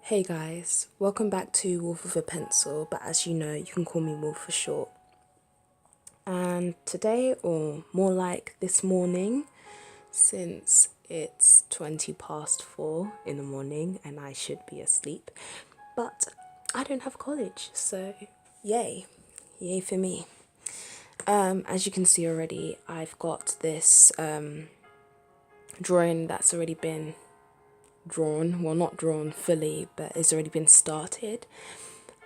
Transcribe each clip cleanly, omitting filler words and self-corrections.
Hey guys, welcome back to Wolf with a Pencil, but as you know, you can call me Wolf for short. And today, or more like this morning, since it's 4:20 in the morning and I should be asleep, but I don't have college, so yay, yay for me. As you can see already, I've got this drawing that's already been drawn, well, not drawn fully, but it's already been started.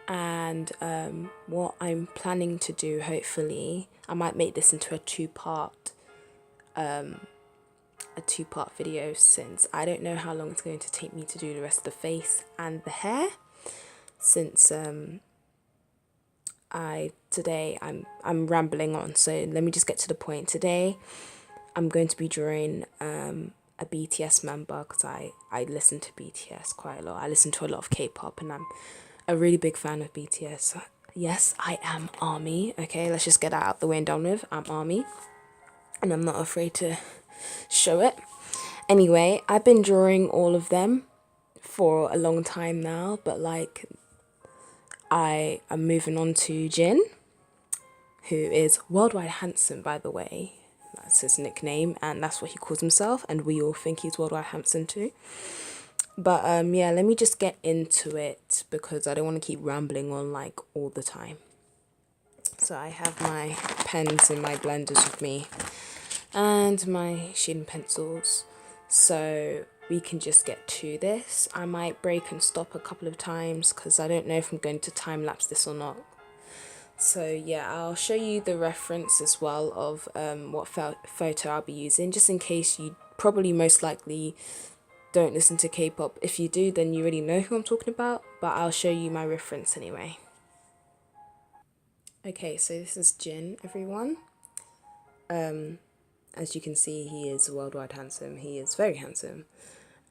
And what I'm planning to do, hopefully, I might make this into a two-part video, since I don't know how long it's going to take me to do the rest of the face and the hair, since I'm rambling on, so let me just get to the point. Today I'm going to be drawing a BTS member, because I listen to BTS quite a lot. I listen to a lot of K-pop and I'm a really big fan of BTS. Yes, I am ARMY. Okay, let's just get that out the way and done with. I'm ARMY and I'm not afraid to show it. Anyway, I've been drawing all of them for a long time now, but like I am moving on to Jin, who is Worldwide Handsome, by the way. That's his nickname and that's what he calls himself, and we all think he's Worldwide Handsome too. But yeah, let me just get into it because I don't want to keep rambling on like all the time. So I have my pens and my blenders with me and my shading pencils, so we can just get to this. I might break and stop a couple of times because I don't know if I'm going to time lapse this or not. So yeah, I'll show you the reference as well of what photo I'll be using, just in case you probably most likely don't listen to K-pop. If you do, then you already know who I'm talking about, but I'll show you my reference anyway. Okay, so this is Jin, everyone. As you can see, he is worldwide handsome. He is very handsome.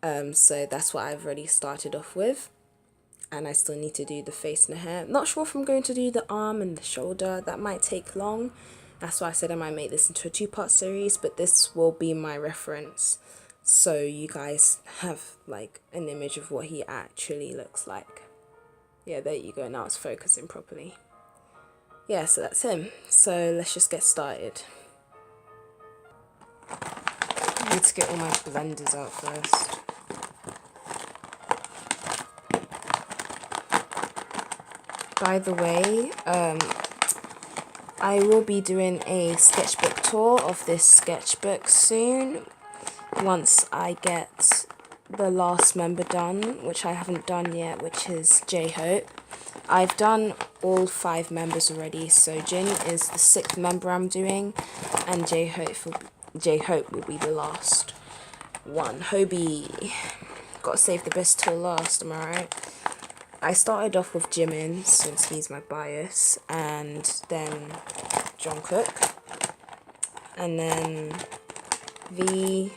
So that's what I've already started off with. And I still need to do the face and the hair. Not sure if I'm going to do the arm and the shoulder. That might take long. That's why I said I might make this into a two-part series, but this will be my reference, so you guys have like an image of what he actually looks like. Yeah, there you go. Now it's focusing properly. Yeah, so that's him. So let's just get started. I need to get all my blenders out first. By the way, I will be doing a sketchbook tour of this sketchbook soon, once I get the last member done, which I haven't done yet, which is J-Hope. I've done all 5 members already, so Jin is the 6th member I'm doing, and J-Hope will be the last one. Hobie, gotta save the best till last, am I right? I started off with Jimin, since he's my bias, and then Jungkook, and then V,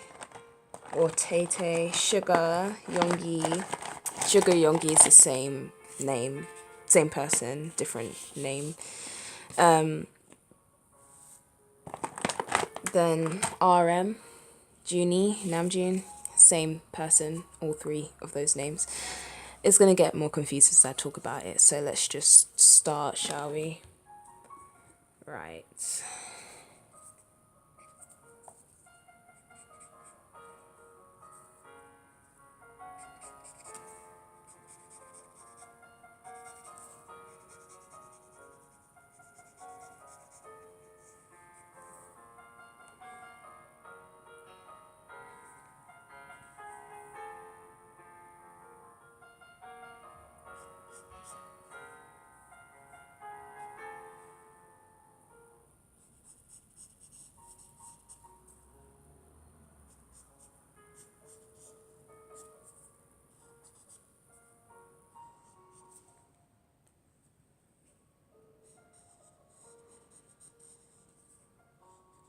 or Tay, Sugar, Yoongi. Sugar, Yoongi is the same name, same person, different name. Then RM, Junie, Namjoon, same person, all 3 of those names. It's going to get more confused as I talk about it, so let's just start, shall we? Right.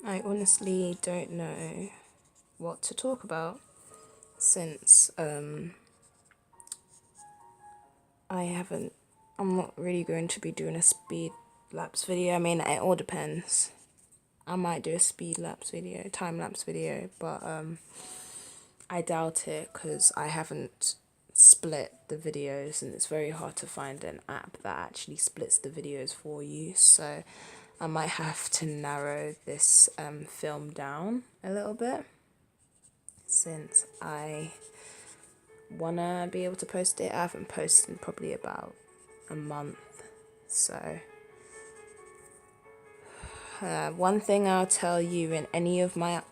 I honestly don't know what to talk about, since I'm not really going to be doing a speed lapse video. I mean, it all depends. I might do a speed lapse video, time lapse video, but I doubt it, because I haven't split the videos, and it's very hard to find an app that actually splits the videos for you. So I might have to narrow this film down a little bit, since I wanna be able to post it. I haven't posted in probably about a month. So one thing I'll tell you, and any of my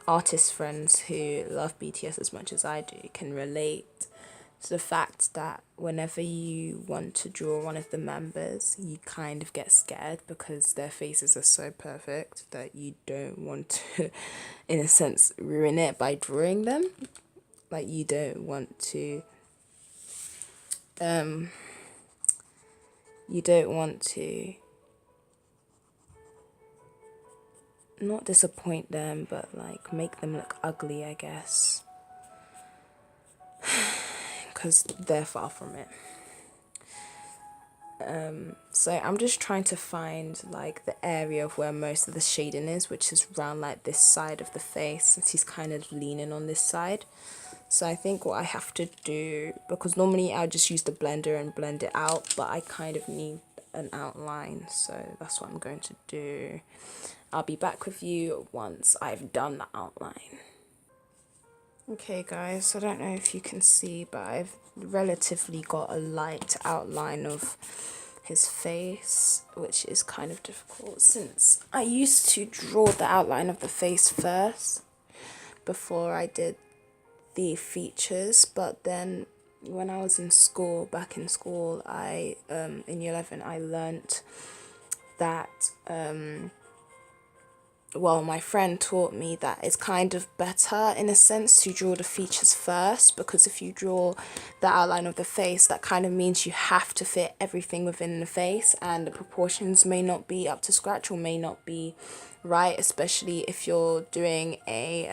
artist friends who love BTS as much as I do can relate to the fact that whenever you want to draw one of the members, you kind of get scared because their faces are so perfect that you don't want to, in a sense, ruin it by drawing them. Like, you don't want to not disappoint them, but like make them look ugly, I guess, because they're far from it. So I'm just trying to find like the area of where most of the shading is, which is around like this side of the face, since he's kind of leaning on this side. So I think what I have to do, because normally I'll just use the blender and blend it out, but I kind of need an outline, so that's what I'm going to do. I'll be back with you once I've done the outline. Okay guys, I don't know if you can see, but I've relatively got a light outline of his face, which is kind of difficult since I used to draw the outline of the face first before I did the features. But then when I was in school, back in school, I in year 11, I learnt that well, my friend taught me that it's kind of better in a sense to draw the features first, because if you draw the outline of the face, that kind of means you have to fit everything within the face, and the proportions may not be up to scratch or may not be right, especially if you're doing a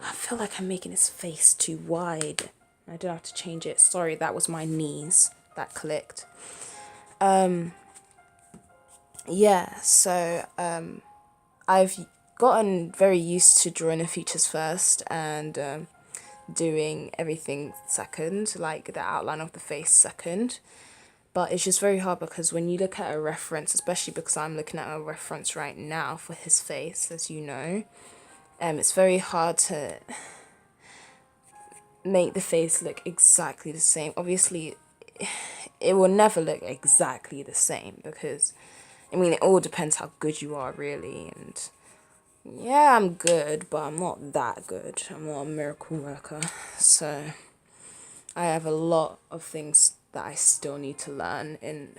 I feel like I'm making his face too wide. I don't have to change it. Sorry, that was my knees that clicked. Yeah, so I've gotten very used to drawing the features first and doing everything second, like the outline of the face second. But it's just very hard because when you look at a reference, especially because I'm looking at a reference right now for his face, as you know, it's very hard to make the face look exactly the same. Obviously, it will never look exactly the same because, I mean, it all depends how good you are, really. And yeah, I'm good, but I'm not that good. I'm not a miracle worker. So I have a lot of things that I still need to learn in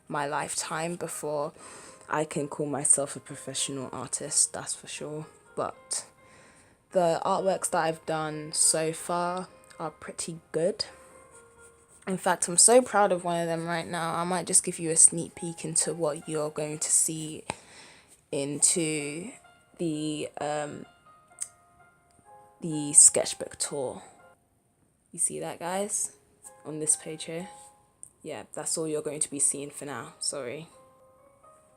my lifetime before I can call myself a professional artist, that's for sure. But the artworks that I've done so far are pretty good. In fact, I'm so proud of one of them right now. I might just give you a sneak peek into what you're going to see into the sketchbook tour. You see that, guys? On this page here? Yeah, that's all you're going to be seeing for now. Sorry.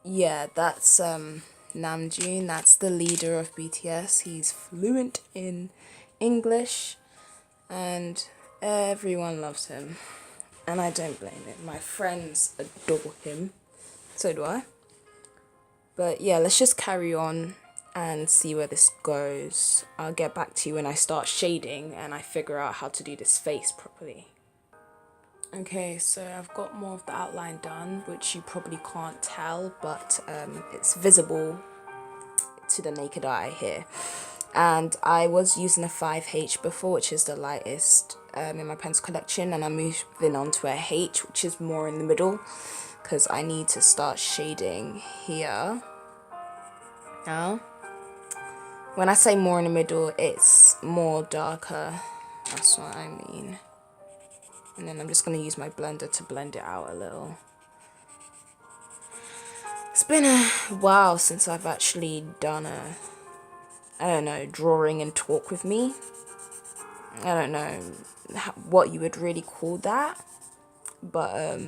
Yeah, that's Namjoon. That's the leader of BTS. He's fluent in English and everyone loves him. And I don't blame him. My friends adore him. So do I. But yeah, let's just carry on and see where this goes. I'll get back to you when I start shading and I figure out how to do this face properly. Okay, so I've got more of the outline done, which you probably can't tell, but it's visible to the naked eye here. And I was using a 5H before, which is the lightest in my pencil collection, and I'm moving on to a H, which is more in the middle, because I need to start shading here. Now, when I say more in the middle, it's more darker, that's what I mean. And then I'm just going to use my blender to blend it out a little. It's been a while since I've actually done a, I don't know, drawing and talk with me. I don't know what you would really call that, but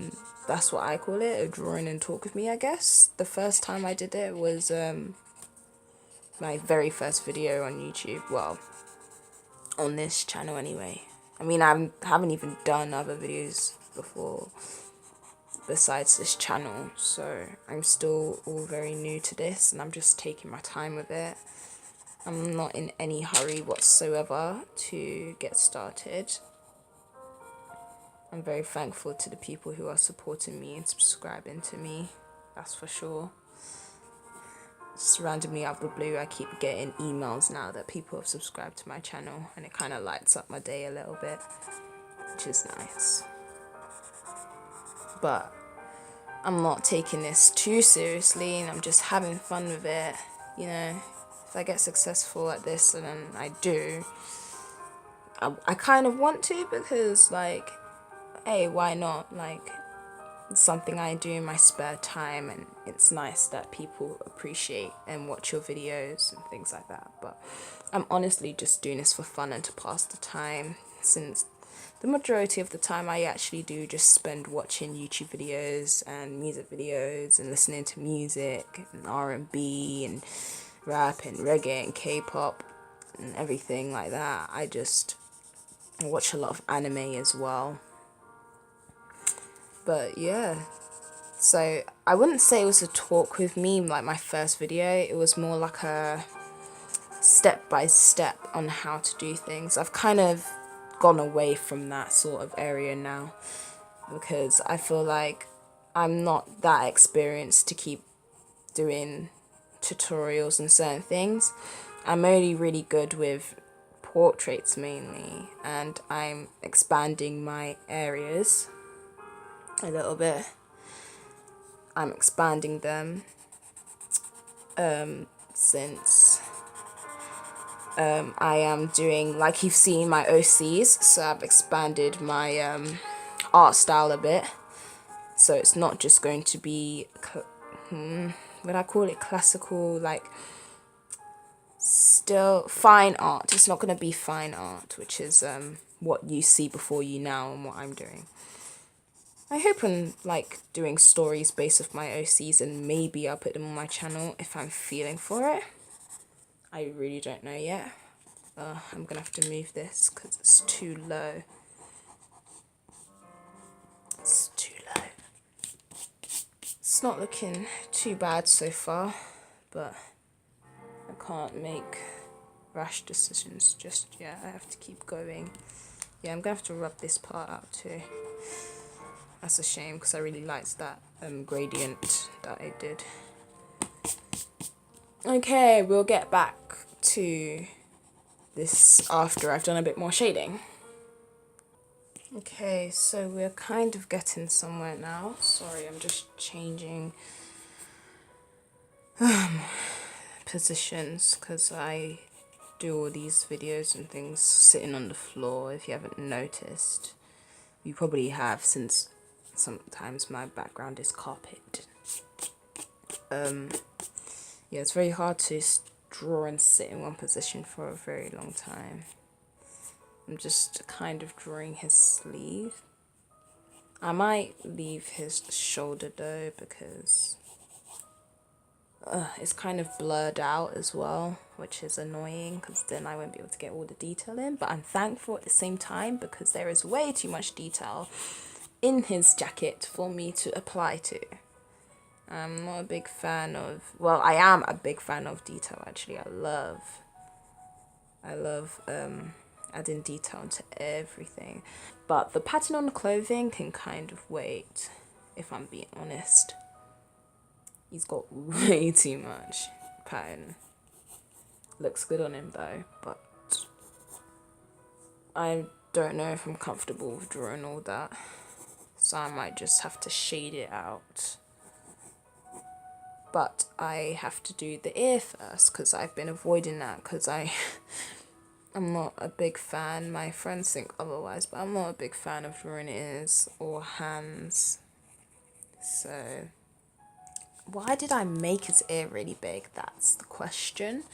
that's what I call it, a drawing and talk with me, I guess. The first time I did it was my very first video on YouTube, well, on this channel anyway. I mean, I haven't even done other videos before besides this channel, so I'm still all very new to this, and I'm just taking my time with it. I'm not in any hurry whatsoever to get started. I'm very thankful to the people who are supporting me and subscribing to me, that's for sure. Just randomly out of the blue, I keep getting emails now that people have subscribed to my channel, and it kind of lights up my day a little bit, which is nice. But I'm not taking this too seriously, and I'm just having fun with it. You know, if I get successful at this, and then I do, I kind of want to, because like, hey, why not? Like, it's something I do in my spare time, and it's nice that people appreciate and watch your videos and things like that. But I'm honestly just doing this for fun and to pass the time, since the majority of the time I actually do just spend watching YouTube videos and music videos and listening to music and R&B and rap and reggae and K-pop and everything like that. I watch a lot of anime as well. But yeah, so I wouldn't say it was a talk with me like my first video. It was more like a step by step on how to do things. I've kind of gone away from that sort of area now, because I feel like I'm not that experienced to keep doing tutorials and certain things. I'm only really good with portraits mainly, and I'm expanding my areas a little bit. I'm expanding them since I am doing, like you've seen, my OCs, so I've expanded my art style a bit, so it's not just going to be what I call it, classical, like still fine art. It's not going to be fine art, which is what you see before you now and what I'm doing. I hope I'm like doing stories based off my OCs, and maybe I'll put them on my channel if I'm feeling for it. I really don't know yet. I'm gonna have to move this because it's too low. It's too low. It's not looking too bad so far, but I can't make rash decisions just yet. I have to keep going. Yeah, I'm gonna have to rub this part out too. That's a shame, because I really liked that gradient that I did. Okay, we'll get back to this after I've done a bit more shading. Okay, so we're kind of getting somewhere now. Sorry, I'm just changing positions, because I do all these videos and things sitting on the floor, if you haven't noticed. You probably have, since sometimes my background is carpet. Yeah, it's very hard to draw and sit in one position for a very long time. I'm just kind of drawing his sleeve. I might leave his shoulder though, because it's kind of blurred out as well, which is annoying, because then I won't be able to get all the detail in. But I'm thankful at the same time, because there is way too much detail in his jacket for me to apply to. I'm not a big fan of, well, I am a big fan of detail actually. I love adding detail into everything. But the pattern on the clothing can kind of wait, if I'm being honest. He's got way too much pattern. Looks good on him though, but I don't know if I'm comfortable with drawing all that. So I might just have to shade it out. But I have to do the ear first, because I've been avoiding that, because I'm not a big fan. My friends think otherwise, but I'm not a big fan of drawing ears or hands. So why did I make his ear really big? That's the question.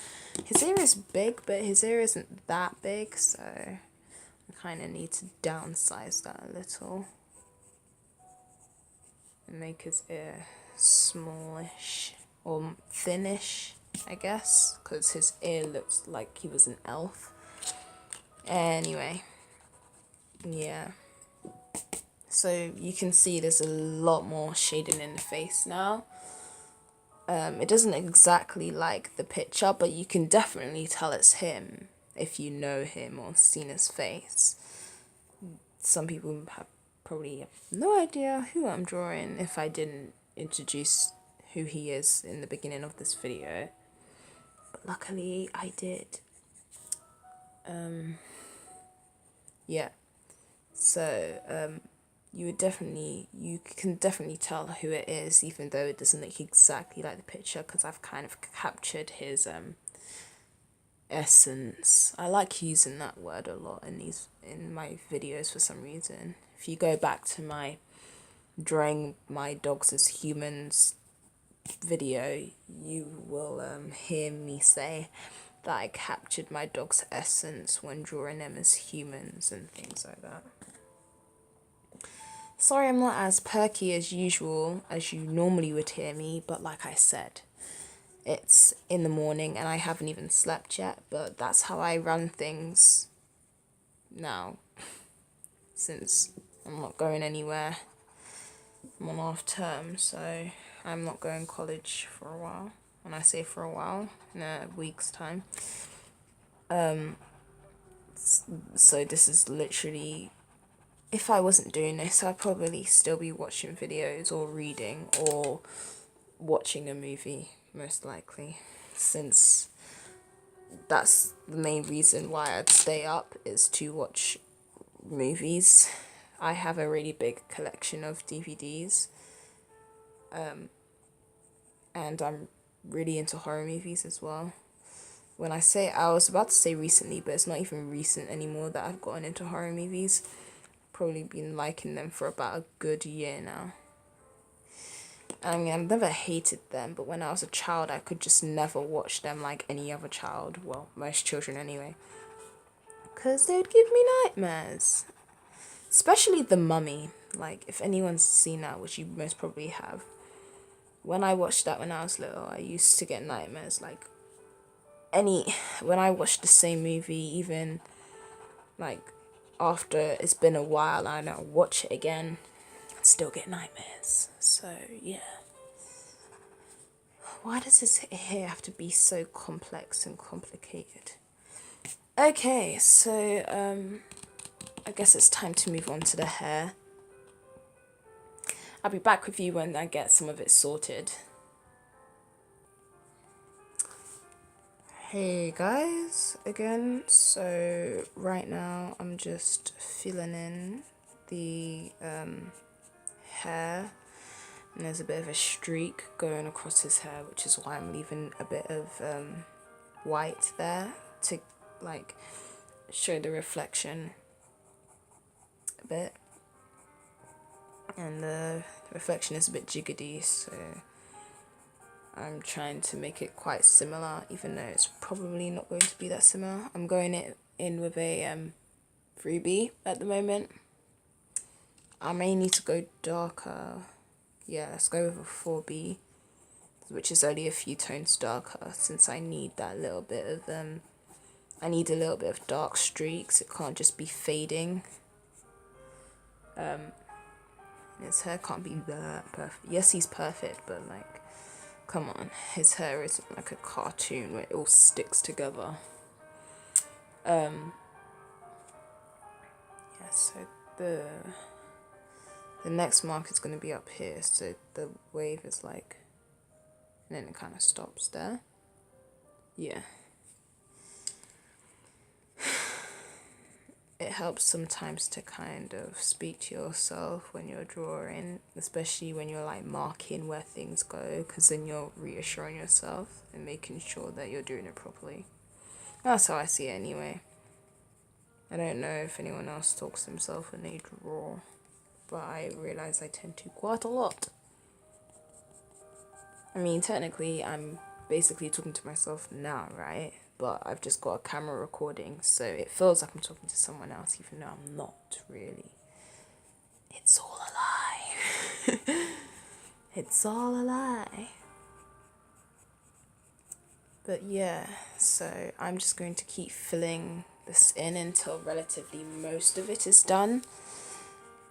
His ear is big, but his ear isn't that big, so I kind of need to downsize that a little and make his ear smallish or thinnish, I guess, because his ear looks like he was an elf. Anyway, Yeah. So you can see there's a lot more shading in the face now. It doesn't exactly like the picture, but you can definitely tell it's him if you know him or seen his face. Some people have probably no idea who I'm drawing if I didn't introduce who he is in the beginning of this video. But luckily I did. Yeah. So you can definitely tell who it is, even though it doesn't look exactly like the picture, because I've kind of captured his essence. I like using that word a lot in my videos for some reason. If you go back to my drawing my dogs as humans video, you will hear me say that I captured my dog's essence when drawing them as humans and things like that. Sorry I'm not as perky as usual as you normally would hear me, but like I said, it's in the morning and I haven't even slept yet, but that's how I run things now, since I'm not going anywhere. I'm on half term, so I'm not going college for a while. When I say for a while, in a week's time. So this is literally, if I wasn't doing this, I'd probably still be watching videos or reading or watching a movie, most likely, since that's the main reason why I'd stay up, is to watch movies. I have a really big collection of DVDs, and I'm really into horror movies as well. When I say, I was about to say recently, but it's not even recent anymore that I've gotten into horror movies. Probably been liking them for about a good year now. I mean, I've never hated them, but when I was a child, I could just never watch them like any other child. Well, most children anyway. Because they would give me nightmares. Especially The Mummy. Like, if anyone's seen that, which you most probably have. When I watched that when I was little, I used to get nightmares. Like, when I watched the same movie, even, like, after it's been a while and I watch it again, I still get nightmares. So, yeah. Why does this hair have to be so complex and complicated? Okay, so, I guess it's time to move on to the hair. I'll be back with you when I get some of it sorted. Hey guys, again. So right now I'm just filling in the hair, and there's a bit of a streak going across his hair, which is why I'm leaving a bit of white there to like show the reflection a bit. And the reflection is a bit jiggedy, so I'm trying to make it quite similar, even though it's probably not going to be that similar. I'm going in with a 3B at the moment. I may need to go darker. Yeah, let's go with a 4B, which is only a few tones darker, since I need that little bit of I need a little bit of dark streaks. It can't just be fading. His hair can't be that perfect. Yes, he's perfect, but like, come on, his hair isn't like a cartoon where it all sticks together. Yeah, so the next mark is going to be up here, so the wave is like, and then it kind of stops there. Yeah. It helps sometimes to kind of speak to yourself when you're drawing, especially when you're like marking where things go, because then you're reassuring yourself and making sure that you're doing it properly. That's how I see it anyway. I don't know if anyone else talks to themselves when they draw, but I realise I tend to quite a lot. I mean, technically, I'm basically talking to myself now, right? But I've just got a camera recording, so it feels like I'm talking to someone else, even though I'm not really. It's all a lie. It's all a lie. But yeah, so I'm just going to keep filling this in until relatively most of it is done.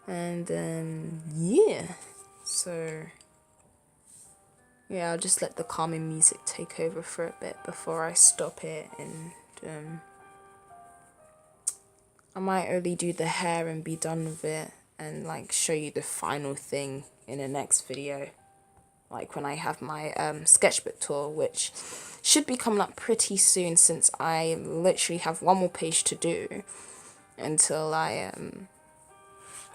And yeah, so yeah, I'll just let the calming music take over for a bit before I stop it. And I might only do the hair and be done with it, and like show you the final thing in the next video, like when I have my sketchbook tour, which should be coming up pretty soon, since I literally have one more page to do until I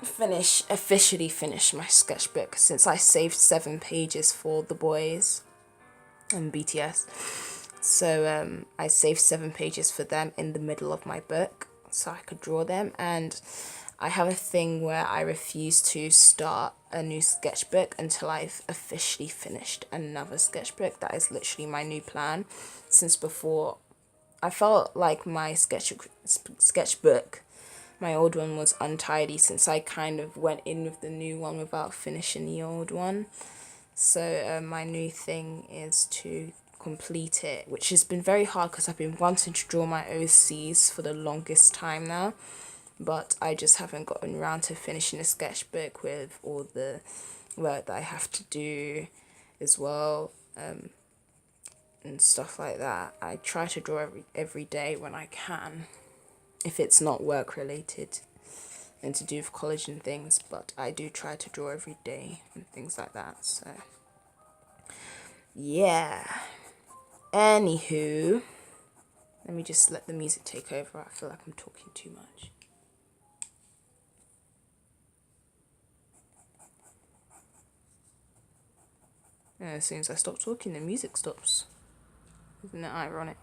officially finish my sketchbook, since I saved 7 pages for the boys and BTS. So I saved 7 pages for them in the middle of my book so I could draw them. And I have a thing where I refuse to start a new sketchbook until I've officially finished another sketchbook. That is literally my new plan, since before I felt like my sketchbook, my old one, was untidy, since I kind of went in with the new one without finishing the old one. So my new thing is to complete it, which has been very hard because I've been wanting to draw my OCs for the longest time now, but I just haven't gotten around to finishing a sketchbook with all the work that I have to do as well, and stuff like that. I try to draw every day when I can, if it's not work related and to do with college and things, but I do try to draw every day and things like that. So yeah, anywho, let me just let the music take over. I feel like I'm talking too much. And as soon as I stop talking, the music stops. Isn't it ironic?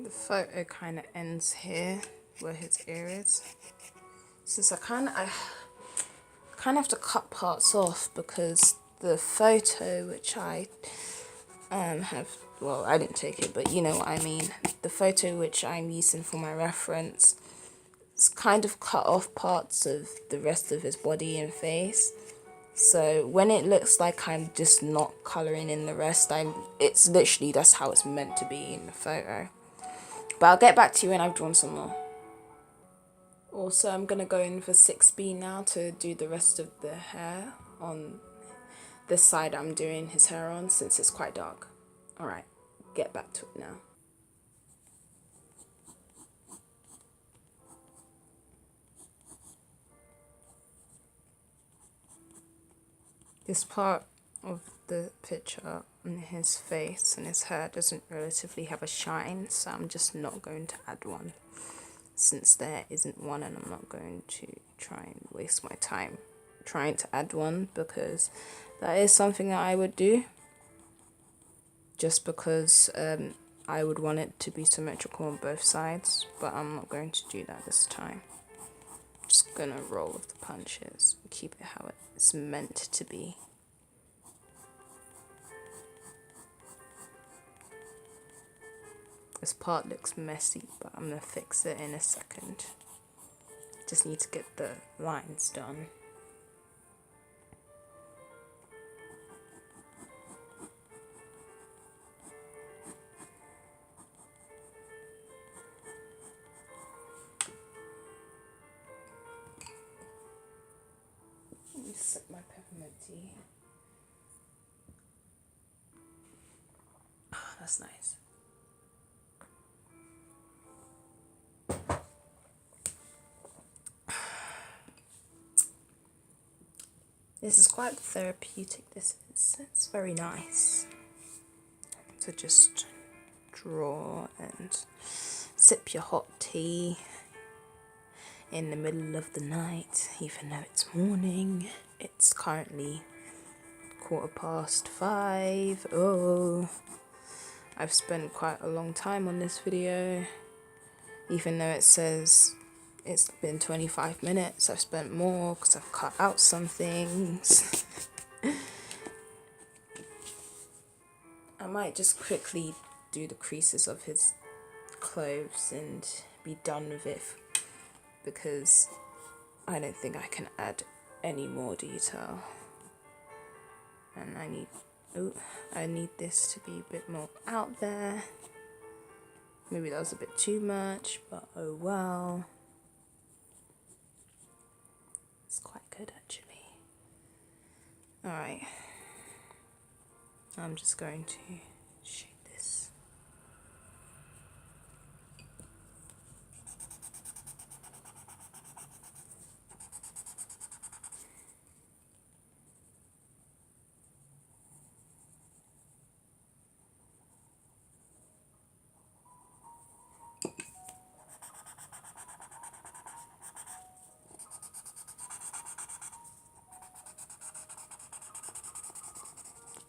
The photo kind of ends here where his ear is. Since I kind of have to cut parts off, because the photo which I have, well, I didn't take it, but you know what I mean. The photo which I'm using for my reference, it's kind of cut off parts of the rest of his body and face. So when it looks like I'm just not colouring in the rest, it's literally, that's how it's meant to be in the photo. But I'll get back to you when I've drawn some more. Also, I'm going to go in for 6B now to do the rest of the hair on this side I'm doing his hair on, since it's quite dark. Alright, get back to it now. This part of the picture on his face and his hair doesn't relatively have a shine, so I'm just not going to add one, since there isn't one, and I'm not going to try and waste my time trying to add one, because that is something that I would do just because I would want it to be symmetrical on both sides, but I'm not going to do that this time. I'm just gonna roll with the punches and keep it how it's meant to be. This part looks messy, but I'm gonna fix it in a second. Just need to get the lines done. Let me sip my peppermint tea. Oh, that's nice. This is quite therapeutic, it's very nice to just draw and sip your hot tea in the middle of the night, even though it's morning. It's currently 5:15. Oh, I've spent quite a long time on this video, even though it says it's been 25 minutes. I've spent more because I've cut out some things. I might just quickly do the creases of his clothes and be done with it, because I don't think I can add any more detail. And I need this to be a bit more out there. Maybe that was a bit too much, but oh well. It's quite good actually. Alright. I'm just going to shoot this.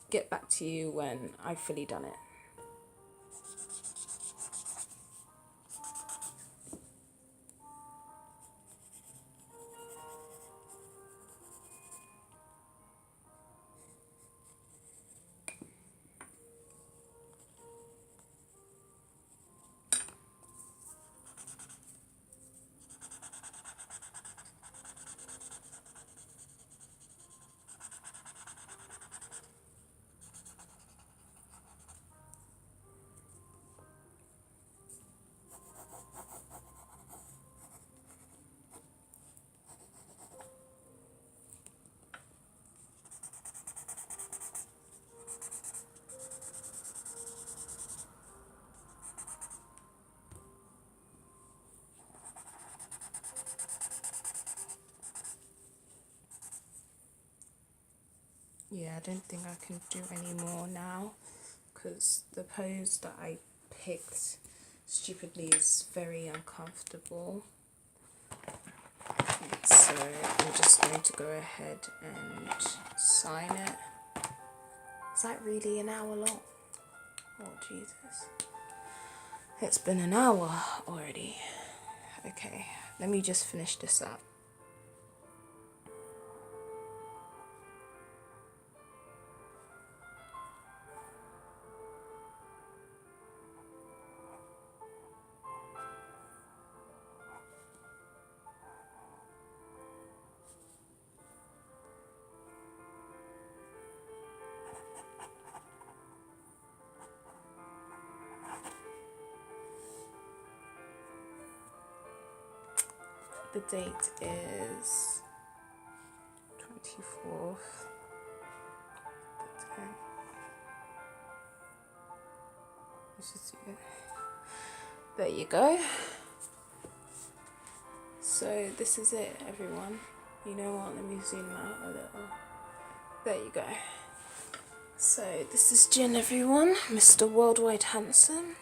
Get back to you when I've fully done it. Yeah, I don't think I can do any more now, because the pose that I picked stupidly is very uncomfortable. So I'm just going to go ahead and sign it. Is that really an hour long? Oh Jesus. It's been an hour already. Okay, let me just finish this up. The date is 24th. There you go. So this is it, everyone. You know what, let me zoom out a little. There you go. So this is Jin, everyone, Mr. Worldwide Handsome.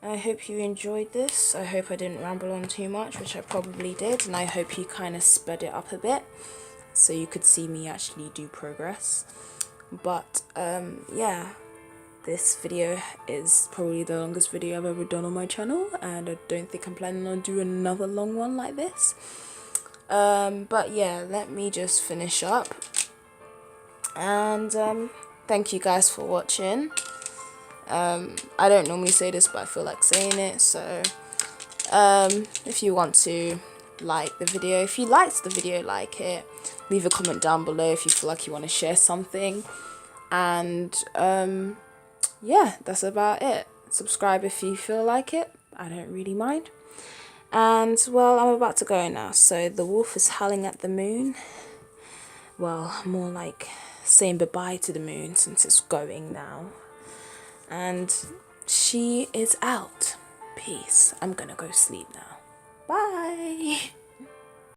I hope you enjoyed this. I hope I didn't ramble on too much, which I probably did, and I hope you kind of sped it up a bit so you could see me actually do progress. But yeah, this video is probably the longest video I've ever done on my channel, and I don't think I'm planning on doing another long one like this. But yeah, let me just finish up, and thank you guys for watching. I don't normally say this, but I feel like saying it, so if you want to like the video, if you liked the video, like it, leave a comment down below if you feel like you want to share something, and yeah, that's about it. Subscribe if you feel like it, I don't really mind. And well, I'm about to go now, so the wolf is howling at the moon. Well, more like saying bye-bye to the moon since it's going now. And she is out. Peace. I'm gonna go sleep now. Bye.